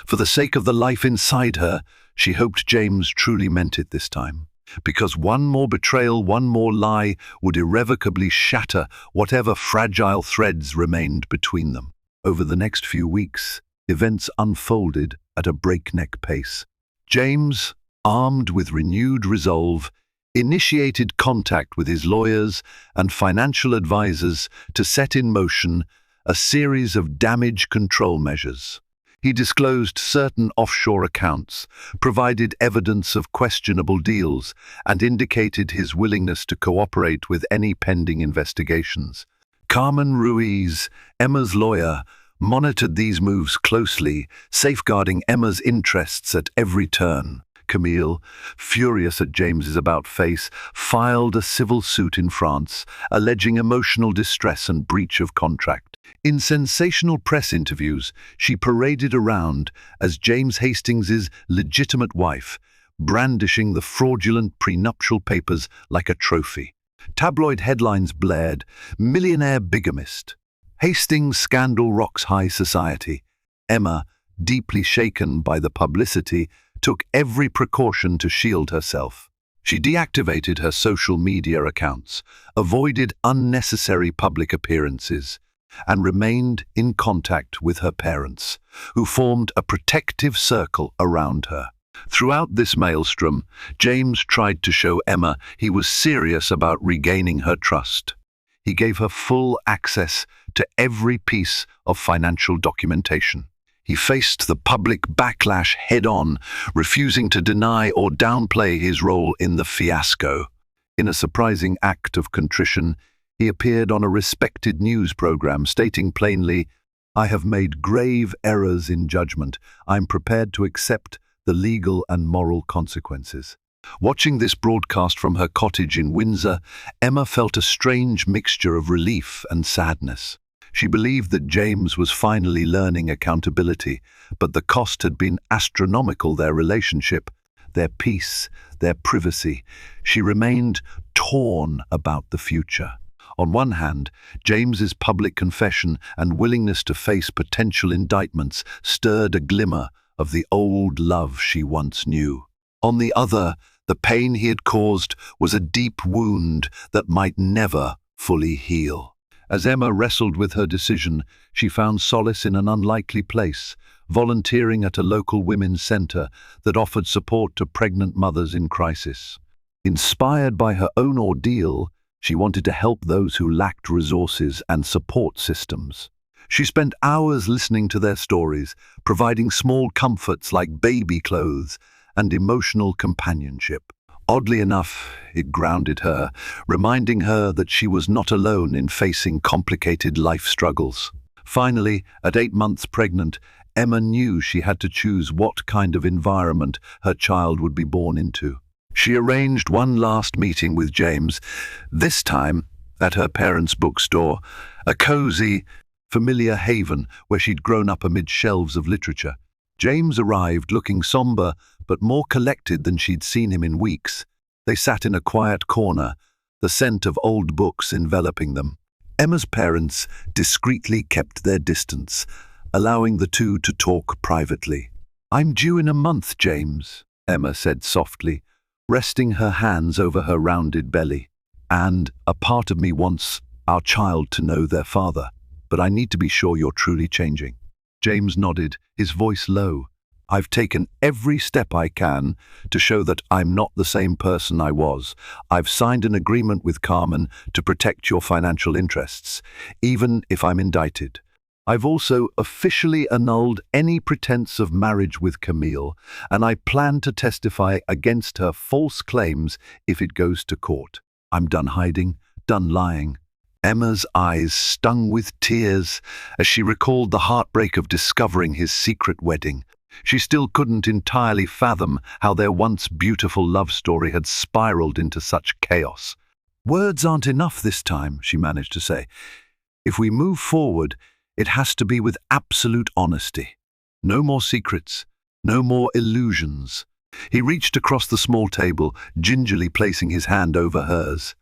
For the sake of the life inside her, she hoped James truly meant it this time. Because one more betrayal, one more lie would irrevocably shatter whatever fragile threads remained between them. Over the next few weeks, events unfolded at a breakneck pace. James, armed with renewed resolve, initiated contact with his lawyers and financial advisors to set in motion a series of damage control measures. He disclosed certain offshore accounts, provided evidence of questionable deals, and indicated his willingness to cooperate with any pending investigations. Carmen Ruiz, Emma's lawyer, monitored these moves closely, safeguarding Emma's interests at every turn. Camille, furious at James's about-face, filed a civil suit in France, alleging emotional distress and breach of contract. In sensational press interviews, she paraded around as James Hastings's legitimate wife, brandishing the fraudulent prenuptial papers like a trophy. Tabloid headlines blared, "Millionaire bigamist. Hastings scandal rocks high society." Emma, deeply shaken by the publicity, took every precaution to shield herself. She deactivated her social media accounts, avoided unnecessary public appearances, and remained in contact with her parents, who formed a protective circle around her. Throughout this maelstrom, James tried to show Emma he was serious about regaining her trust. He gave her full access to every piece of financial documentation. He faced the public backlash head-on, refusing to deny or downplay his role in the fiasco. In a surprising act of contrition, he appeared on a respected news program, stating plainly, "I have made grave errors in judgment. I'm prepared to accept the legal and moral consequences." Watching this broadcast from her cottage in Windsor, Emma felt a strange mixture of relief and sadness. She believed that James was finally learning accountability, but the cost had been astronomical: their relationship, their peace, their privacy. She remained torn about the future. On one hand, James's public confession and willingness to face potential indictments stirred a glimmer of the old love she once knew. On the other, the pain he had caused was a deep wound that might never fully heal. As Emma wrestled with her decision, she found solace in an unlikely place, volunteering at a local women's center that offered support to pregnant mothers in crisis. Inspired by her own ordeal, she wanted to help those who lacked resources and support systems. She spent hours listening to their stories, providing small comforts like baby clothes and emotional companionship. Oddly enough, it grounded her, reminding her that she was not alone in facing complicated life struggles. Finally, at 8 months pregnant, Emma knew she had to choose what kind of environment her child would be born into. She arranged one last meeting with James, this time at her parents' bookstore, a cozy, familiar haven where she'd grown up amid shelves of literature. James arrived looking somber but more collected than she'd seen him in weeks. They sat in a quiet corner, the scent of old books enveloping them. Emma's parents discreetly kept their distance, allowing the two to talk privately. "I'm due in a month, James," Emma said softly, resting her hands over her rounded belly. "And a part of me wants our child to know their father, but I need to be sure you're truly changing." James nodded, his voice low. "I've taken every step I can to show that I'm not the same person I was. I've signed an agreement with Carmen to protect your financial interests, even if I'm indicted. I've also officially annulled any pretense of marriage with Camille, and I plan to testify against her false claims if it goes to court. I'm done hiding, done lying." Emma's eyes stung with tears as she recalled the heartbreak of discovering his secret wedding. She still couldn't entirely fathom how their once beautiful love story had spiraled into such chaos. "Words aren't enough this time," she managed to say. "If we move forward, it has to be with absolute honesty. No more secrets, no more illusions." He reached across the small table, gingerly placing his hand over hers.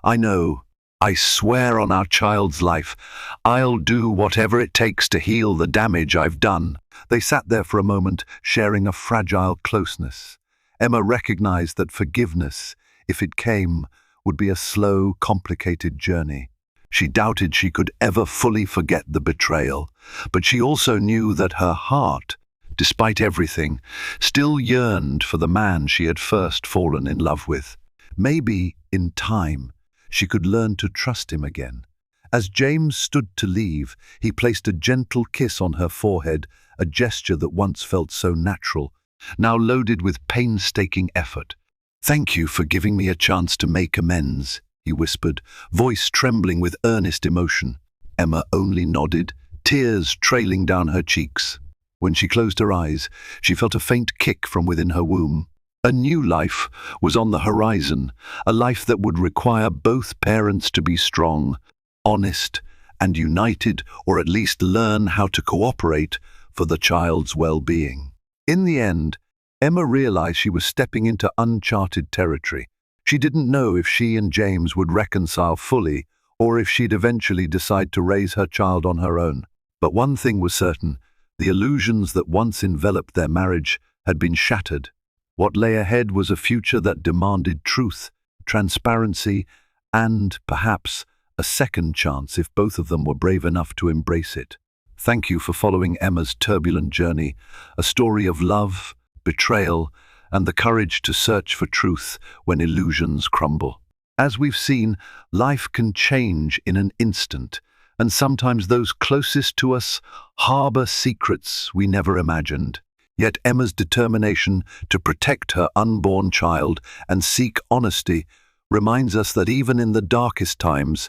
"I know. I swear on our child's life, I'll do whatever it takes to heal the damage I've done." They sat there for a moment, sharing a fragile closeness. Emma recognized that forgiveness, if it came, would be a slow, complicated journey. She doubted she could ever fully forget the betrayal, but she also knew that her heart, despite everything, still yearned for the man she had first fallen in love with. Maybe, in time, she could learn to trust him again. As James stood to leave, he placed a gentle kiss on her forehead, a gesture that once felt so natural, now loaded with painstaking effort. "Thank you for giving me a chance to make amends," he whispered, voice trembling with earnest emotion. Emma only nodded, tears trailing down her cheeks. When she closed her eyes, she felt a faint kick from within her womb. A new life was on the horizon, a life that would require both parents to be strong, honest, and united, or at least learn how to cooperate for the child's well-being. In the end, Emma realized she was stepping into uncharted territory. She didn't know if she and James would reconcile fully, or if she'd eventually decide to raise her child on her own. But one thing was certain: the illusions that once enveloped their marriage had been shattered. What lay ahead was a future that demanded truth, transparency, and, perhaps, a second chance if both of them were brave enough to embrace it. Thank you for following Emma's turbulent journey, a story of love, betrayal, and the courage to search for truth when illusions crumble. As we've seen, life can change in an instant, and sometimes those closest to us harbor secrets we never imagined. Yet Emma's determination to protect her unborn child and seek honesty reminds us that even in the darkest times,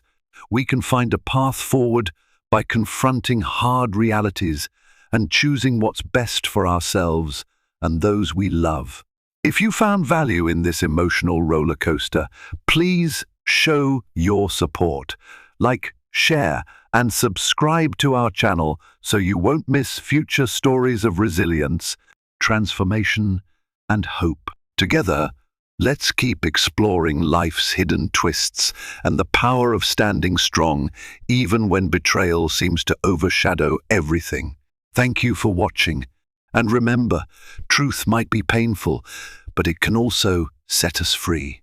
we can find a path forward by confronting hard realities and choosing what's best for ourselves and those we love. If you found value in this emotional roller coaster, please show your support. Like, share, and subscribe to our channel so you won't miss future stories of resilience, transformation, and hope. Together, let's keep exploring life's hidden twists and the power of standing strong, even when betrayal seems to overshadow everything. Thank you for watching. And remember, truth might be painful, but it can also set us free.